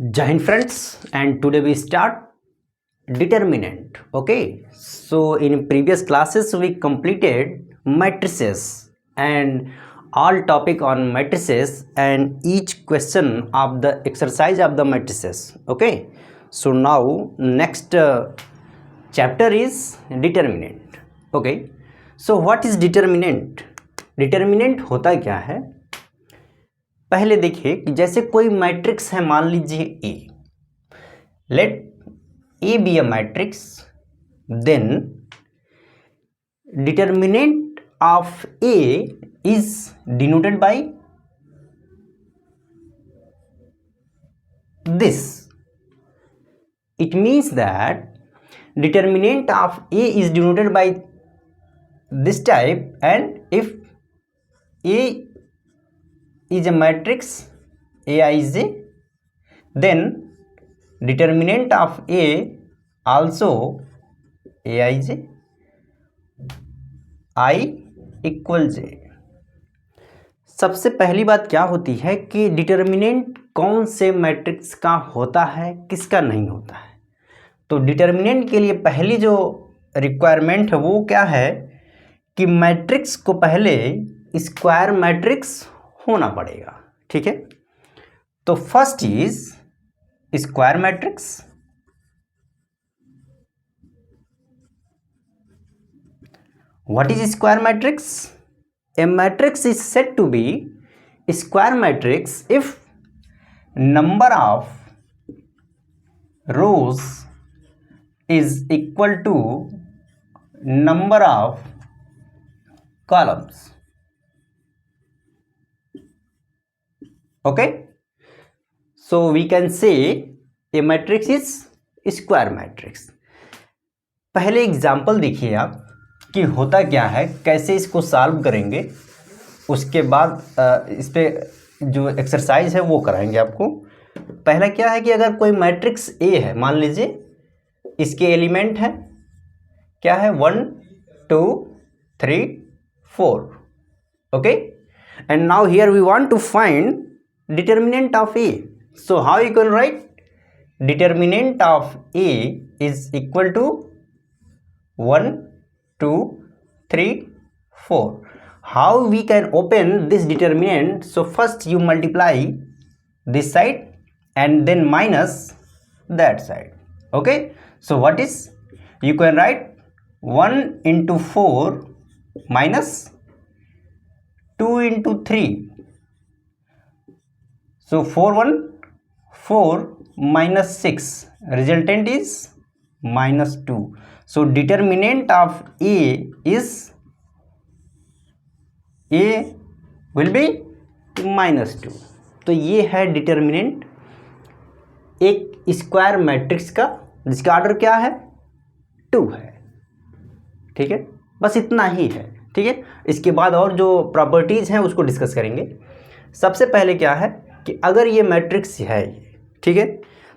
Jai Hind friends, and today we start determinant. Okay, so in previous classes we completed matrices and all topic on matrices and each question of the exercise of the matrices. Okay, so now next chapter is determinant. Okay, so what is determinant? Determinant होता क्या है? पहले देखिए कि जैसे कोई matrix है, मान लीजिए A, let A be a matrix, then determinant of A is denoted by this. It means that determinant of a is denoted by this type, and if a is a matrix Aij, then determinant of A also Aij, I equal j. सबसे पहली बात क्या होती है कि determinant कौन से matrix का होता है, किसका नहीं होता है. तो डिटर्मिनेंट के लिए पहली जो रिक्वायरमेंट है वो क्या है कि मैट्रिक्स को पहले स्क्वायर मैट्रिक्स होना पड़ेगा. ठीक है, तो first is square matrix. What is square matrix? A matrix is said to be square matrix if number of rows is equal to number of columns. Okay, so we can say a matrix is square matrix. पहले example देखिए आप कि होता क्या है, कैसे इसको solve करेंगे, उसके बाद इस पे जो एक्सरसाइज है वो कराएंगे आपको. पहला क्या है कि अगर कोई मैट्रिक्स ए है, मान लीजिए इसके एलिमेंट है क्या है, 1 2 3 4. Okay, and now here we want to find determinant of A. So how you can write determinant of A is equal to 1 2 3 4. How we can open this determinant? So first you multiply this side and then minus that side. Okay, so what is, you can write 1 into 4 minus 2 into 3. So 4 1 4 minus 6, resultant is minus 2. So determinant of a is, a will be minus 2. तो ये है determinant एक square matrix का, जिसका order क्या है, 2 है. ठीक है, बस इतना ही है. ठीक है, इसके बाद और जो प्रॉपर्टीज़ हैं उसको डिस्कस करेंगे. सबसे पहले क्या है कि अगर ये मैट्रिक्स है, ठीक है,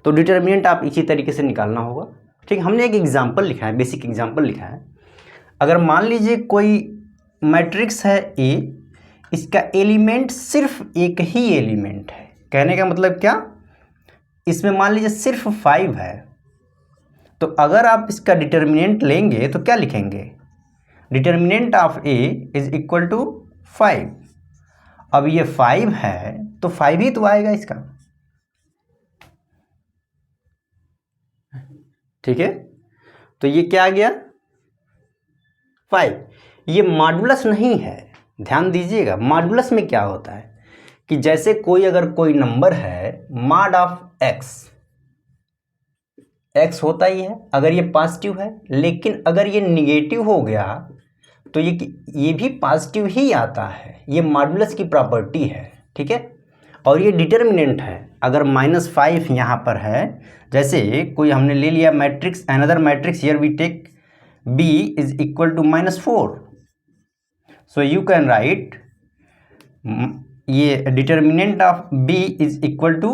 तो डिटर्मिनेंट आप इसी तरीके से निकालना होगा. ठीक है, हमने एक एग्जांपल लिखा है, बेसिक एग्जांपल लिखा है. अगर मान लीजिए कोई मैट्रिक्स है ए, इसका एलिमेंट सिर्फ एक ही एलिमेंट है. कहने का मतलब क्या, इसमें मान लीजिए सिर्फ 5 है, तो अगर आप इसका डिटर्मिनेंट लेंगे तो क्या लिखेंगे, determinant of A is equal to 5. अब ये 5 है तो 5 ही तो आएगा इसका. ठीक है, तो ये क्या आ गया, 5. ये मॉडुलस नहीं है, ध्यान दीजिएगा. मॉडुलस में क्या होता है कि जैसे कोई अगर कोई नंबर है, मॉड ऑफ एक्स होता ही है अगर ये पॉजिटिव है, लेकिन अगर ये निगेटिव हो गया तो ये भी पॉजिटिव ही आता है. ये मॉडुलस की प्रॉपर्टी है. ठीक है, और ये डिटर्मिनेंट है. अगर -5 यहाँ पर है, जैसे कोई हमने ले लिया matrix, another matrix, here we take b is equal to -4. So you can write ये determinant of b is equal to,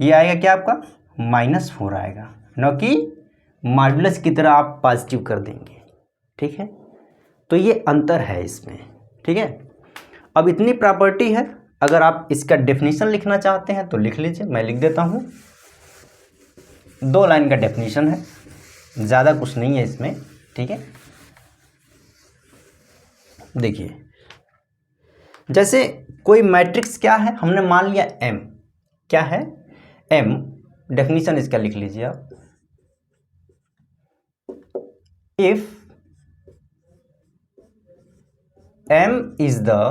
ये आएगा क्या आपका, -4 आएगा, न कि मॉडुलस की तरह आप पॉजिटिव कर देंगे. ठीक है, तो ये अंतर है इसमें. ठीक है, अब इतनी प्रॉपर्टी है, अगर आप इसका डेफिनेशन लिखना चाहते हैं तो लिख लीजिए, मैं लिख देता हूँ। 2 लाइन का डेफिनेशन है, ज़्यादा कुछ नहीं है इसमें, ठीक है। देखिए, जैसे कोई मैट्रिक्स क्या है, हमने मान लिया M, क्या है M, डेफिनेशन इसका लिख लीजिए आप। If M is the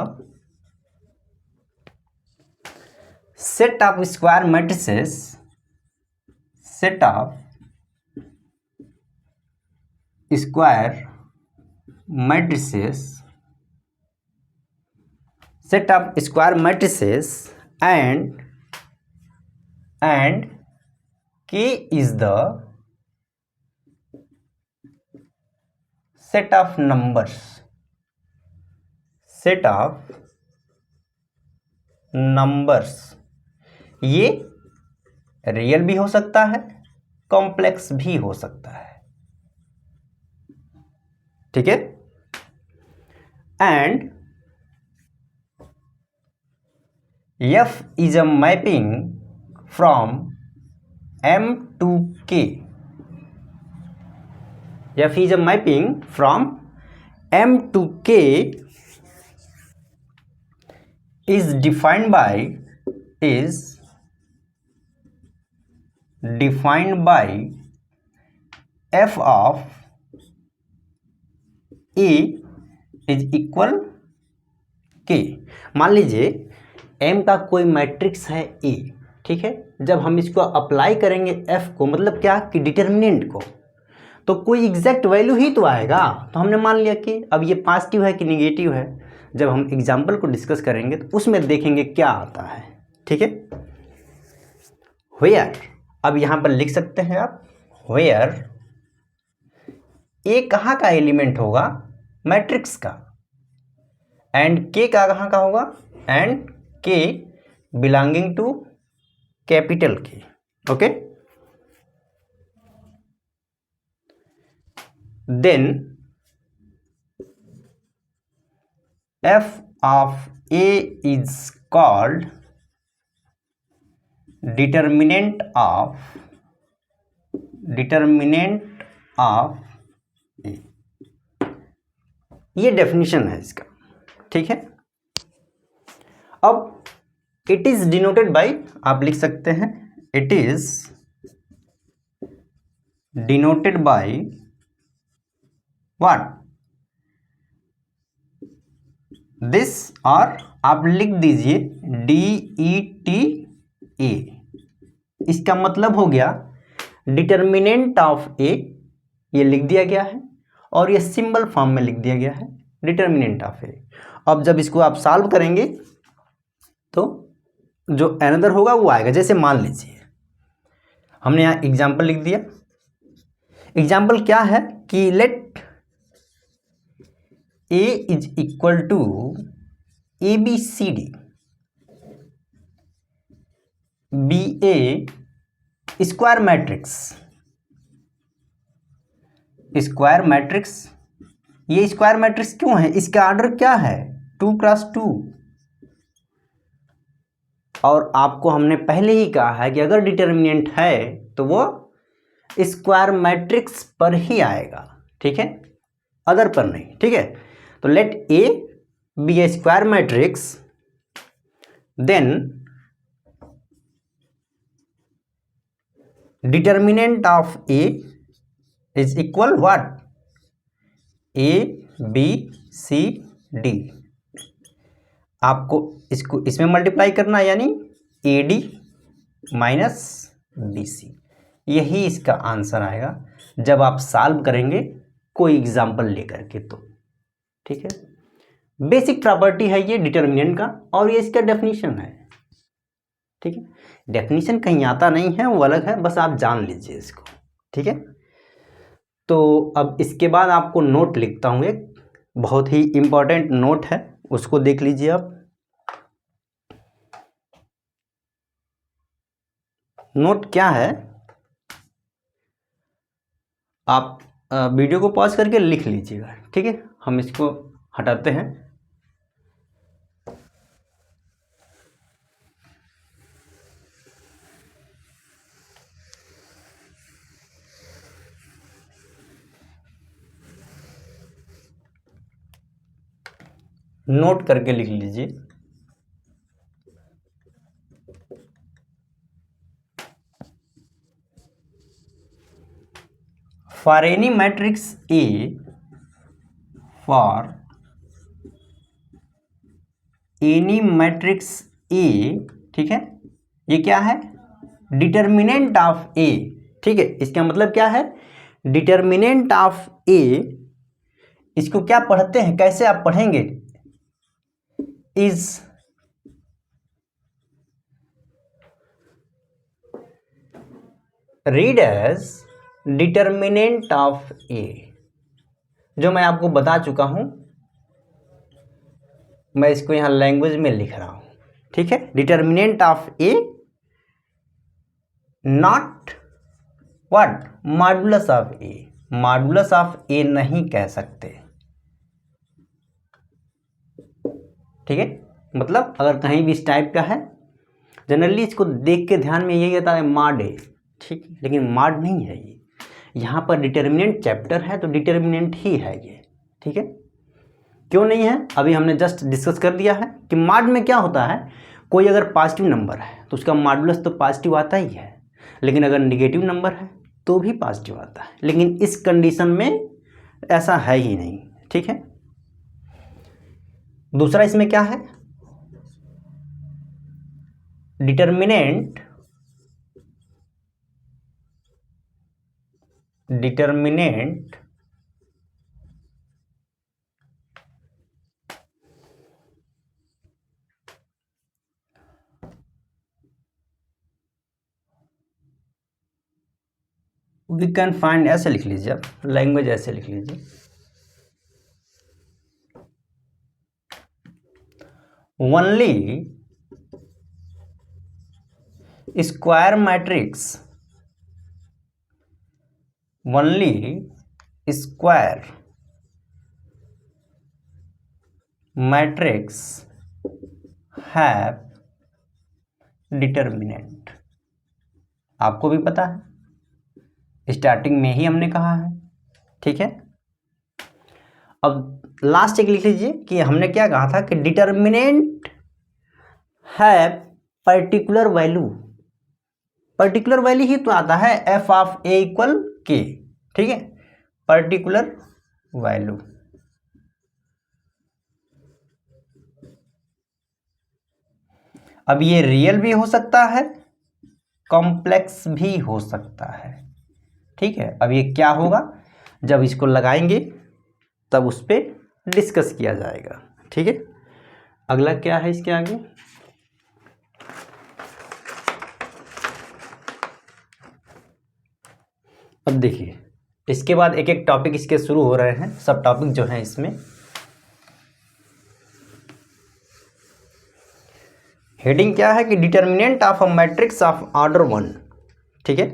set of square matrices, set of square matrices, set of square matrices and K is the set of numbers, set of numbers, ये रियल भी हो सकता है, कॉम्प्लेक्स भी हो सकता है, ठीक है। And F is a mapping from M to K. F is a mapping from M to K is defined by f of A is equal K. मान लीजिए M का कोई मैट्रिक्स है A, ठीक है। जब हम इसको अप्लाई करेंगे F को, मतलब क्या कि डिटर्मिनेंट को, तो कोई एग्जैक्ट वैल्यू ही तो आएगा। तो हमने मान लिया कि अब ये पॉजिटिव है कि निगेटिव है। जब हम एग्जाम्पल को डिस्कस करेंगे तो उसमें देखेंगे क्या आता है, ठीक है। वेयर, अब यहाँ पर लिख सकते हैं आप, वेयर A कहाँ का एलिमेंट होगा, मैट्रिक्स का, एंड K का कहाँ का होगा, and K belonging to capital K, okay. Then F of A is called determinant of A, ये डेफिनेशन है इसका, ठीक है। अब इट इज डिनोटेड बाय, आप लिख सकते हैं, it is denoted by what, this, और आप लिख दीजिए DETA। इसका मतलब हो गया डिटर्मिनेंट ऑफ ए, ये लिख दिया गया है, और ये सिंबल फॉर्म में लिख दिया गया है, डिटर्मिनेंट ऑफ ए। अब जब इसको आप सॉल्व करेंगे तो जो अनदर होगा वो आएगा। जैसे मान लीजिए हमने यहाँ एग्जाम्पल लिख दिया। एग्जाम्पल क्या है कि let A is equal to ABCD, BA square matrix, square matrix, ये स्क्वायर मैट्रिक्स क्यों है, इसका ऑर्डर क्या है, 2x2। और आपको हमने पहले ही कहा है कि अगर डिटर्मिनेंट है तो वो स्क्वायर मैट्रिक्स पर ही आएगा, ठीक है, अदर पर नहीं, ठीक है। तो let A be a square matrix, then determinant of A is equal what, ABCD। आपको इसको इसमें मल्टीप्लाई करना, यानी AD माइनस BC, यही इसका आंसर आएगा जब आप सॉल्व करेंगे कोई एग्जाम्पल लेकर के, तो ठीक है। बेसिक प्रॉपर्टी है ये डिटर्मिनेंट का, और ये इसका डेफिनेशन है, ठीक है। डेफिनेशन कहीं आता नहीं है, वो अलग है, बस आप जान लीजिए इसको, ठीक है। तो अब इसके बाद आपको नोट लिखता हूँ, एक बहुत ही इम्पोर्टेंट नोट है, उसको देख लीजिए आप। नोट क्या है, आप वीडियो को पॉज करके लिख लीजिएगा, ठीक है। हम इसको हटाते हैं। नोट करके लिख लीजिए। For any matrix A, for any matrix A, ठीक है, ये क्या है, डिटर्मिनेंट ऑफ ए, ठीक है, इसका मतलब क्या है, डिटर्मिनेंट ऑफ ए, इसको क्या पढ़ते हैं, कैसे आप पढ़ेंगे, is read as determinant of A, जो मैं आपको बता चुका हूं, मैं इसको यहां लैंग्वेज में लिख रहा हूं, ठीक है, determinant of A not what, modulus of A, modulus of A नहीं कह सकते, ठीक है, मतलब अगर कहीं भी इस टाइप का है, जनरली इसको देख के ध्यान में यही आता है मॉड है, ठीक, लेकिन मॉड नहीं है ये, यहाँ पर डिटर्मिनेंट चैप्टर है तो डिटर्मिनेंट ही है ये, ठीक है, क्यों नहीं है, अभी हमने जस्ट डिस्कस कर दिया है कि मॉड में क्या होता है, कोई अगर पॉजिटिव नंबर है तो उसका मॉडुलस तो पॉजिटिव आता ही है, लेकिन अगर निगेटिव नंबर है तो भी पॉजिटिव आता है, लेकिन इस कंडीशन में ऐसा है ही नहीं, ठीक है। दूसरा इसमें क्या है, डिटर्मिनेंट वी कैन फाइंड, ऐसे लिख लीजिए आप, लैंग्वेज ऐसे लिख लीजिए, only square matrix, only square matrix have determinant, आपको भी पता है, स्टार्टिंग में ही हमने कहा है, ठीक है। अब लास्ट एक लिख लीजिए कि हमने क्या कहा था कि डिटर्मिनेंट है पर्टिकुलर वैल्यू, पर्टिकुलर वैल्यू ही तो आता है एफ ऑफ ए इक्वल के, ठीक है, पर्टिकुलर वैल्यू, अब ये रियल भी हो सकता है, कॉम्प्लेक्स भी हो सकता है, ठीक है। अब ये क्या होगा, जब इसको लगाएंगे तब उस पर डिस्कस किया जाएगा, ठीक है। अगला क्या है इसके आगे, अब देखिए इसके बाद एक एक टॉपिक इसके शुरू हो रहे हैं, सब टॉपिक जो हैं इसमें, हेडिंग क्या है कि determinant of a matrix of order 1, ठीक है,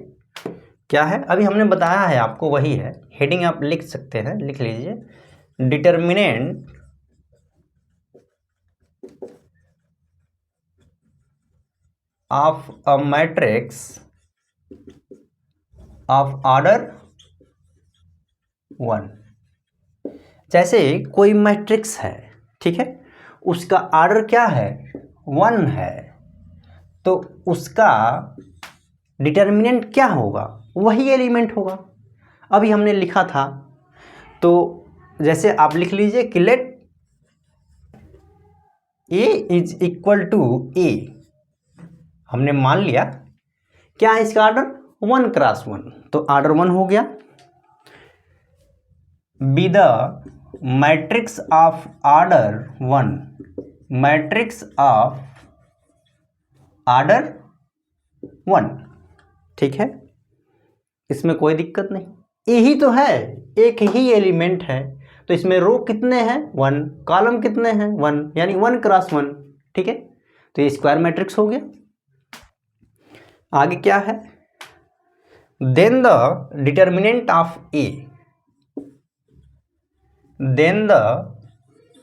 क्या है, अभी हमने बताया है आपको, वही है, हेडिंग आप लिख सकते हैं, लिख लीजिए, determinant of a matrix of order 1, जैसे कोई मैट्रिक्स है, ठीक है, उसका ऑर्डर क्या है, 1 है, तो उसका डिटर्मिनेंट क्या होगा, वही एलिमेंट होगा, अभी हमने लिखा था, तो जैसे आप लिख लीजिए कि let A is equal to A, हमने मान लिया क्या है इसका ऑर्डर 1 क्रॉस 1, तो ऑर्डर 1 हो गया, be the matrix of order 1, matrix of order 1, ठीक है, इसमें कोई दिक्कत नहीं, यही तो है, एक ही एलिमेंट है, तो इसमें रो कितने हैं 1, कॉलम कितने हैं 1, यानी 1 क्रॉस 1, ठीक है, तो ये स्क्वायर मैट्रिक्स हो गया। आगे क्या है, then the determinant of A, then the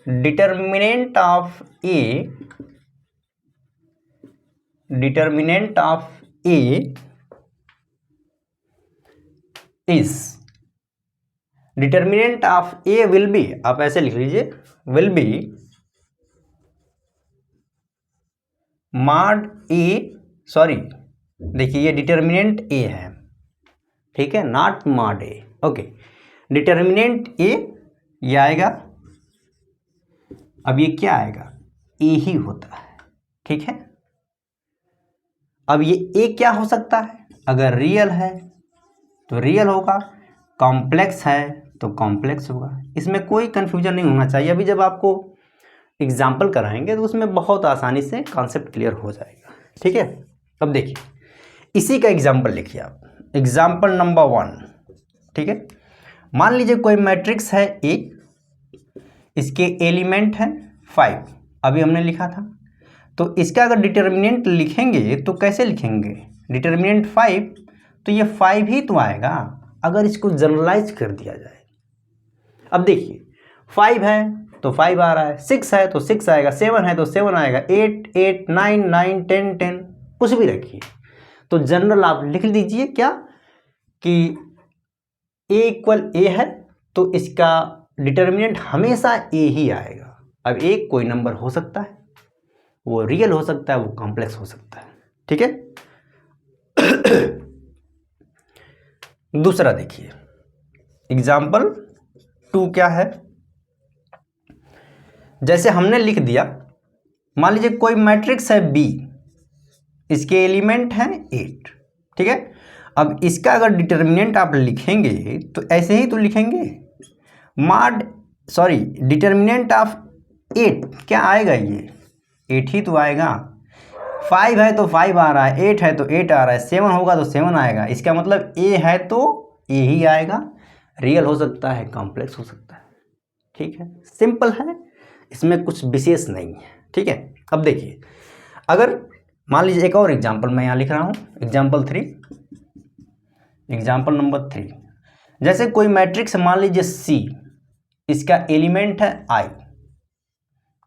determinant of A, determinant of A is, determinant of A will be, आप ऐसे लिख लीजिए, will be mod A, sorry देखिए ये डिटर्मिनेंट ए है, ठीक है, not mod A, okay, determinant A ये आएगा। अब ये क्या आएगा, ए ही होता है, ठीक है। अब ये ए क्या हो सकता है, अगर रियल है तो रियल होगा, कॉम्प्लेक्स है तो कॉम्प्लेक्स होगा, इसमें कोई कन्फ्यूजन नहीं होना चाहिए। अभी जब आपको एग्जाम्पल कराएंगे तो उसमें बहुत आसानी से कॉन्सेप्ट क्लियर हो जाएगा, ठीक है। अब देखिए इसी का एग्जाम्पल लिखिए आप, एग्जाम्पल नंबर 1, ठीक है। मान लीजिए कोई मैट्रिक्स है ए, इसके एलिमेंट हैं 5, अभी हमने लिखा था, तो इसका अगर डिटर्मिनेंट लिखेंगे तो कैसे लिखेंगे, डिटर्मिनेंट 5, तो ये 5 ही तो आएगा अगर इसको जनरलाइज कर दिया जाए। अब देखिए 5 है तो 5 आ रहा है, 6 है तो 6 आएगा, 7 है तो 7 आएगा, 8 8 9 9 10 10, कुछ भी रखिए, तो जनरल आप लिख दीजिए क्या कि ए इक्वल ए है तो इसका डिटर्मिनेंट हमेशा ए ही आएगा। अब ए कोई नंबर हो सकता है, वो रियल हो सकता है, वो कॉम्प्लेक्स हो सकता है, ठीक है। दूसरा देखिए एग्जाम्पल 2 क्या है, जैसे हमने लिख दिया, मान लीजिए कोई मैट्रिक्स है बी, इसके एलिमेंट हैं 8, ठीक है। अब इसका अगर डिटर्मिनेंट आप लिखेंगे तो ऐसे ही तो लिखेंगे, डिटर्मिनेंट ऑफ 8 क्या आएगा, ये 8 ही तो आएगा, 5 है तो 5 आ रहा है, 8 है तो 8 आ रहा है, 7 होगा तो 7 आएगा, इसका मतलब ए है तो ए ही आएगा, रियल हो सकता है, कॉम्प्लेक्स हो सकता है, ठीक है, सिंपल है, इसमें कुछ विशेष नहीं है, ठीक है। अब देखिए अगर मान लीजिए एक और एग्जाम्पल मैं यहाँ लिख रहा हूँ, एग्जाम्पल 3, एग्जाम्पल नंबर 3, जैसे कोई मैट्रिक्स मान लीजिए सी, इसका एलिमेंट है आई,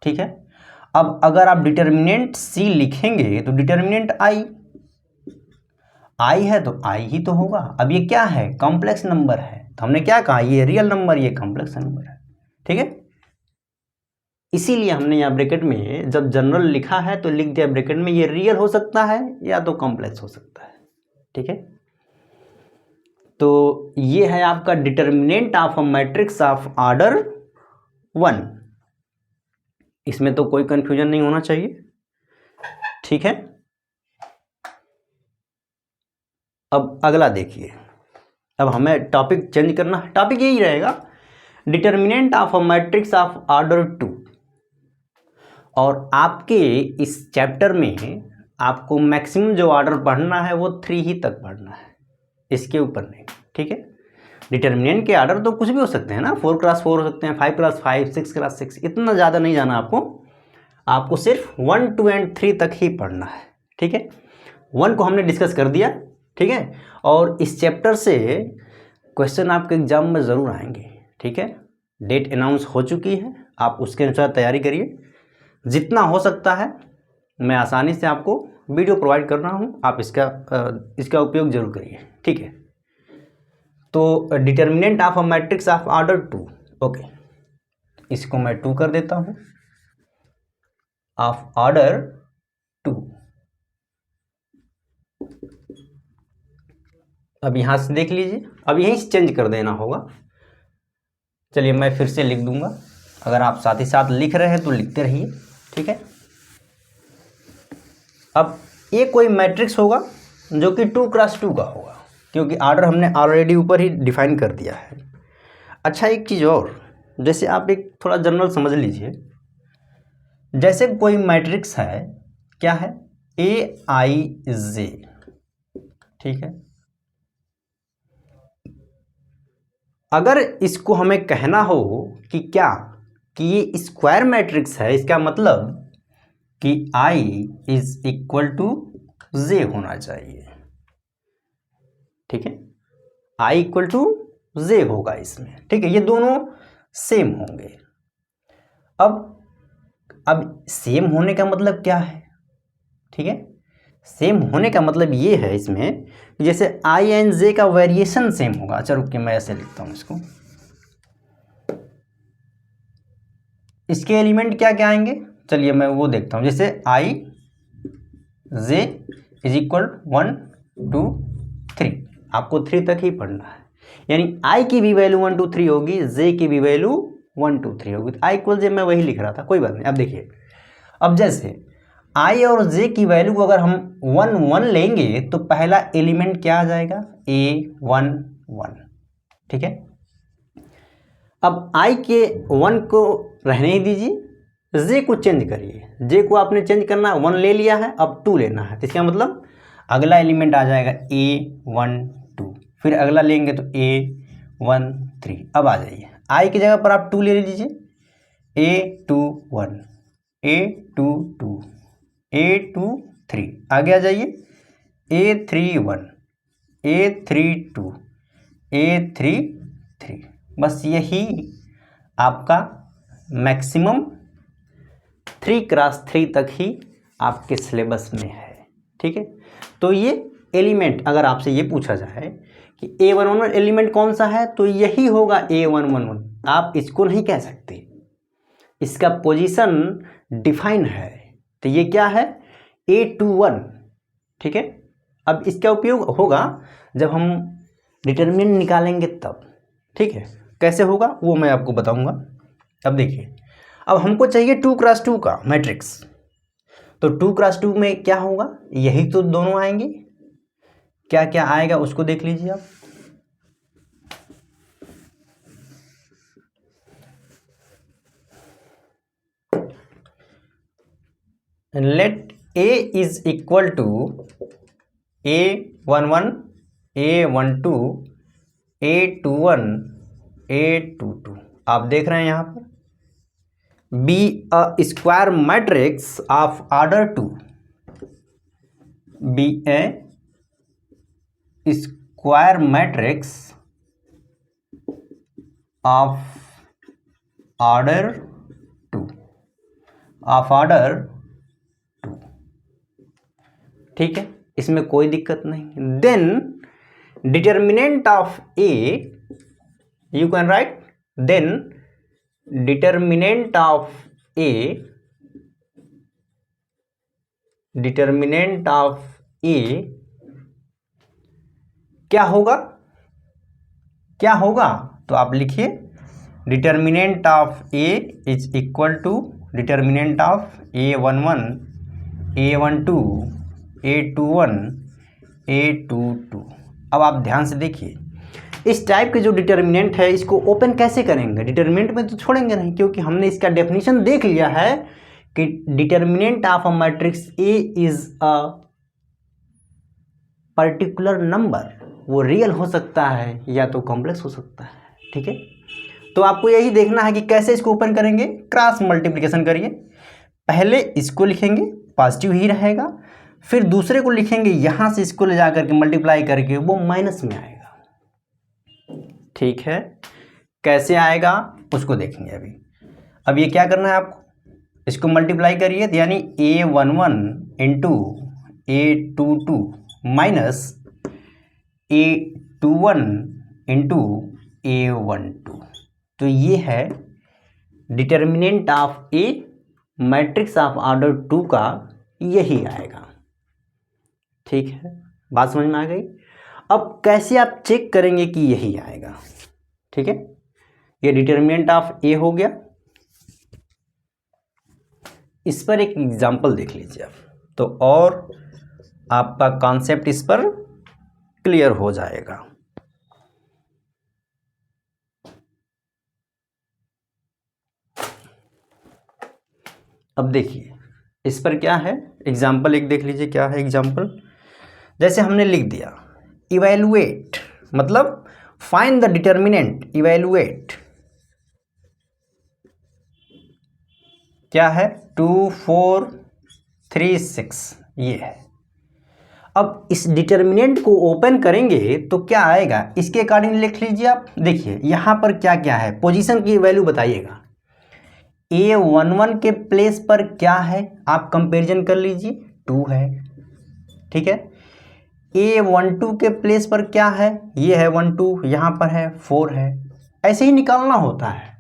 ठीक है। अब अगर आप डिटर्मिनेंट सी लिखेंगे तो डिटर्मिनेंट आई है तो आई ही तो होगा। अब ये क्या है, कॉम्प्लेक्स नंबर है, तो हमने क्या कहा, ये रियल नंबर, ये कॉम्प्लेक्स नंबर है, ठीक है। इसीलिए हमने यहाँ ब्रैकेट में जब जनरल लिखा है तो लिख दिया ब्रैकेट में, ये रियल हो सकता है या तो कॉम्प्लेक्स हो सकता है, ठीक है। तो ये है आपका determinant of a matrix of order 1, इसमें तो कोई कंफ्यूजन नहीं होना चाहिए, ठीक है। अब अगला देखिए, अब हमें टॉपिक चेंज करना है, टॉपिक यही रहेगा, determinant of a matrix of order 2, और आपके इस चैप्टर में आपको मैक्सिमम जो ऑर्डर पढ़ना है वो 3 ही तक पढ़ना है, इसके ऊपर नहीं, ठीक है। डिटर्मिनेंट के ऑर्डर तो कुछ भी हो सकते हैं ना, 4x4 हो सकते हैं, 5x5, 6x6, इतना ज़्यादा नहीं जाना आपको सिर्फ 1 2 और 3 तक ही पढ़ना है, ठीक है। 1 को हमने डिस्कस कर दिया, ठीक है, और इस चैप्टर से क्वेश्चन आपके एग्जाम में ज़रूर आएंगे, ठीक है। डेट अनाउंस हो चुकी है, आप उसके अनुसार तैयारी करिए, जितना हो सकता है मैं आसानी से आपको वीडियो प्रोवाइड कर रहा हूँ, आप इसका उपयोग जरूर करिए, ठीक है। तो determinant of a matrix of order 2, okay, इसको मैं 2 कर देता हूँ, ऑफ ऑर्डर 2। अब यहाँ से देख लीजिए, अब यहीं से चेंज कर देना होगा, चलिए मैं फिर से लिख दूंगा, अगर आप साथ ही साथ लिख रहे हैं तो लिखते रहिए, ठीक है। अब ये कोई मैट्रिक्स होगा जो कि 2x2 का होगा, क्योंकि ऑर्डर हमने ऑलरेडी ऊपर ही डिफाइन कर दिया है। अच्छा एक चीज़ और, जैसे आप एक थोड़ा जनरल समझ लीजिए, जैसे कोई मैट्रिक्स है, क्या है, AIJ, ठीक है। अगर इसको हमें कहना हो कि क्या, कि ये स्क्वायर मैट्रिक्स है, इसका मतलब कि I is equal to J होना चाहिए, ठीक है, I इक्वल टू J होगा इसमें, ठीक है, ये दोनों सेम होंगे। अब सेम होने का मतलब क्या है, ठीक है, सेम होने का मतलब ये है इसमें, जैसे I एंड J का वेरिएशन सेम होगा। अच्छा रुकिए मैं ऐसे लिखता हूँ इसको, इसके एलिमेंट क्या क्या आएंगे, चलिए मैं वो देखता हूँ, जैसे I जे इज इक्वल 1 2 3, आपको 3 तक ही पढ़ना है, यानी आई की भी वैल्यू 1 2 3 होगी, जे की भी वैल्यू 1 2 3 होगी। आई इक्वल जे मैं वही लिख रहा था, कोई बात नहीं। अब देखिए, अब जैसे आई और जे की वैल्यू को अगर हम 1 1 लेंगे तो पहला एलिमेंट क्या आ जाएगा, A1 1, ठीक है। अब आई के 1 को रहने ही दीजिए, जे को चेंज करिए, जे को आपने चेंज करना, 1 ले लिया है, अब 2 लेना है, तो इसका मतलब अगला एलिमेंट आ जाएगा A1 2, फिर अगला लेंगे तो A1 3। अब आ जाइए, आई की जगह पर आप 2 ले लीजिए, A2 1 A2 2 A2 3, आगे आ जाइए A3 1 A3 2 A3 3। बस यही आपका मैक्सिमम 3x3 तक ही आपके सिलेबस में है, ठीक है। तो ये एलिमेंट अगर आपसे ये पूछा जाए कि A11 एलिमेंट कौन सा है, तो यही होगा A111, आप इसको नहीं कह सकते, इसका पोजीशन डिफाइन है, तो ये क्या है, A21, ठीक है। अब इसका उपयोग होगा जब हम डिटरमिनेंट निकालेंगे तब, ठीक है। कैसे होगा वो मैं आपको बताऊंगा। अब देखिए, अब हमको चाहिए 2x2 का मैट्रिक्स, तो 2x2 में क्या होगा, यही तो दोनों आएंगे, क्या क्या आएगा उसको देख लीजिए आप। Let A is equal to A11 A12 A21 A22, आप देख रहे हैं यहाँ पर, be a square matrix of order 2, be a square matrix of order 2, of order 2, ठीक है, इसमें कोई दिक्कत नहीं। Then determinant of A, you can write, then determinant of A, determinant of A क्या होगा, क्या होगा, तो आप लिखिए determinant of A is equal to determinant of A11 A12 A21 A22। अब आप ध्यान से देखिए, इस टाइप के जो डिटर्मिनेंट है इसको ओपन कैसे करेंगे, डिटर्मिनेंट में तो छोड़ेंगे नहीं, क्योंकि हमने इसका डेफिनेशन देख लिया है कि determinant of a matrix A is a particular number, वो रियल हो सकता है या तो कॉम्प्लेक्स हो सकता है, ठीक है। तो आपको यही देखना है कि कैसे इसको ओपन करेंगे, क्रॉस मल्टीप्लिकेशन करिए, पहले इसको लिखेंगे पॉजिटिव ही रहेगा, फिर दूसरे को लिखेंगे, यहाँ से इसको ले जा करके मल्टीप्लाई करके वो माइनस में आएगा, ठीक है। कैसे आएगा उसको देखेंगे अभी। अब ये क्या करना है आपको, इसको मल्टीप्लाई करिए, तो यानी A11 into A22 minus A21 into A12, तो ये है determinant of A matrix of order 2 का, यही आएगा, ठीक है। बात समझ में आ गई। अब कैसे आप चेक करेंगे कि यही आएगा, ठीक है। ये डिटर्मिनेंट ऑफ ए हो गया, इस पर एक एग्जांपल देख लीजिए आप, तो और आपका कॉन्सेप्ट इस पर क्लियर हो जाएगा। अब देखिए इस पर क्या है, एग्जाम्पल एक देख लीजिए, क्या है एग्जाम्पल। जैसे हमने लिख दिया इवैल्यूएट, मतलब फाइंड द डिटर्मिनेंट, इवैल्यूएट क्या है, 2 4 3 6, ये है। अब इस डिटर्मिनेंट को ओपन करेंगे तो क्या आएगा, इसके अकॉर्डिंग लिख लीजिए आप। देखिए यहाँ पर क्या क्या है, पोजीशन की वैल्यू बताइएगा, A11 के प्लेस पर क्या है, आप कंपैरिजन कर लीजिए, 2 है, ठीक है। A12 के प्लेस पर क्या है, ये है 1 2, यहाँ पर है 4 है, ऐसे ही निकालना होता है।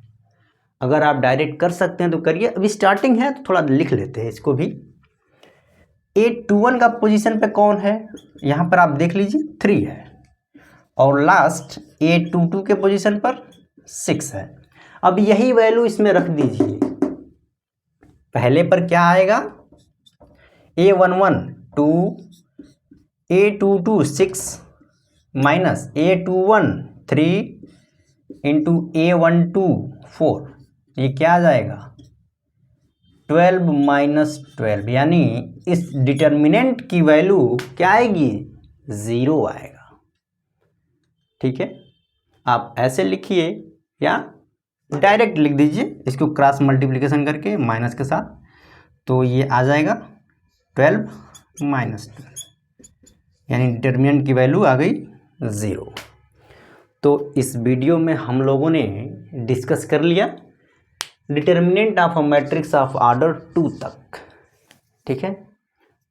अगर आप डायरेक्ट कर सकते हैं तो करिए, अभी स्टार्टिंग है तो थोड़ा लिख लेते हैं इसको भी। A21 का पोजीशन पे कौन है, यहाँ पर आप देख लीजिए 3 है, और लास्ट A22 के पोजीशन पर 6 है। अब यही वैल्यू इसमें रख दीजिए, पहले पर क्या आएगा, A11 2, A22 6 minus A21 3 into A12 4, ये क्या आ जाएगा 12 माइनस 12, यानी इस डिटर्मिनेंट की वैल्यू क्या आएगी 0 आएगा। ठीक है, आप ऐसे लिखिए या डायरेक्ट लिख दीजिए इसको क्रॉस मल्टीप्लिकेशन करके माइनस के साथ, तो ये आ जाएगा 12 माइनस 12, यानी डिटर्मिनेंट की वैल्यू आ गई 0। तो इस वीडियो में हम लोगों ने डिस्कस कर लिया determinant of a matrix of order 2 तक। ठीक है,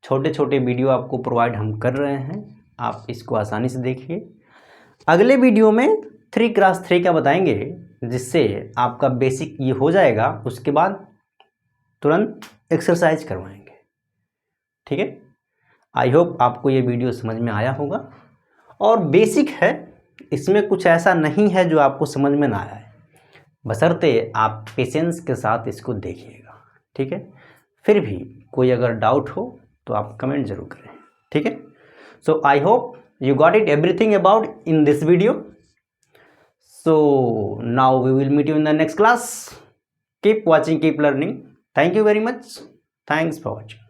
छोटे छोटे वीडियो आपको प्रोवाइड हम कर रहे हैं, आप इसको आसानी से देखिए। अगले वीडियो में 3x3 का बताएंगे, जिससे आपका बेसिक ये हो जाएगा, उसके बाद तुरंत एक्सरसाइज करवाएंगे। ठीक है, आई होप आपको ये वीडियो समझ में आया होगा, और बेसिक है, इसमें कुछ ऐसा नहीं है जो आपको समझ में ना आए, बशर्ते आप पेशेंस के साथ इसको देखिएगा। ठीक है, फिर भी कोई अगर डाउट हो तो आप कमेंट जरूर करें। ठीक है, so I hope you got it everything about in this video. So now we will meet you in the next class. Keep watching, keep learning. Thank you very much. Thanks for watching.